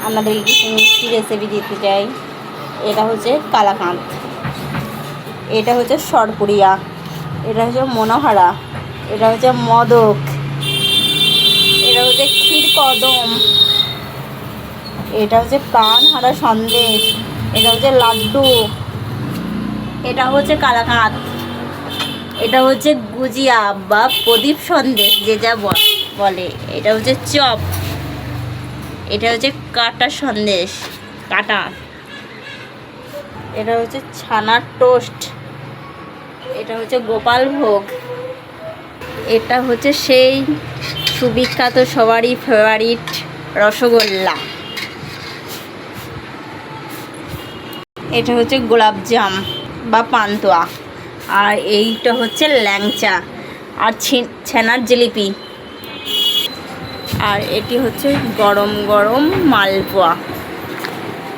আপনাদেরকে কিছু মিষ্টি রেসিপি দিতে চাই। এটা হচ্ছে কালাকাঁদ, এটা হচ্ছে সরপুরিয়া, এটা হচ্ছে মনোহরা, এটা হচ্ছে মদক, এটা হচ্ছে ক্ষীর কদম, এটা হচ্ছে প্রাণহারা সন্দেশ, এটা হচ্ছে লাড্ডু, এটা হচ্ছে কালাকাঁদ, এটা হচ্ছে গুজিয়া বা প্রদীপ সন্দেশ যে যা বলে, এটা হচ্ছে চপ, এটা হচ্ছে কাটা সন্দেশ কাটা, এটা হচ্ছে ছানার টোস্ট, এটা হচ্ছে গোপাল ভোগ, এটা হচ্ছে সেই সুবিখ্যাত সবারই ফেভারিট রসগোল্লা, এটা হচ্ছে গোলাপজাম বা পান্তুয়া, আর এইটা হচ্ছে ল্যাংচা আর ছানার জিলিপি, আর এটি হচ্ছে গরম গরম মালপোয়া,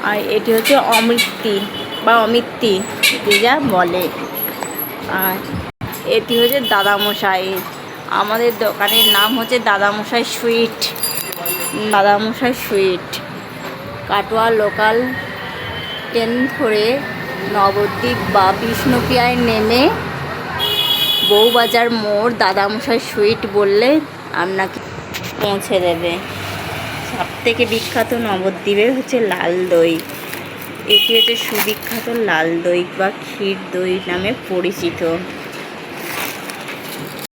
আর এটি হচ্ছে অমৃতি বা অমিত্তি যে যা বলে, আর এটি হচ্ছে দাদামশাই। আমাদের দোকানের নাম হচ্ছে Dadamashai sweet. Dadamashai sweet Katwa local train ধরে নবদ্বীপ বা বিষ্ণুপ্রিয়ায় নেমে বউবাজার মোড় দাদামশাই সুইট বললে আপনাকে পৌঁছে দেবে। সবথেকে বিখ্যাত নবদ্বীপের হচ্ছে লাল দই। এটি হচ্ছে সুবিখ্যাত লাল দই বা ক্ষীর দই নামে পরিচিত।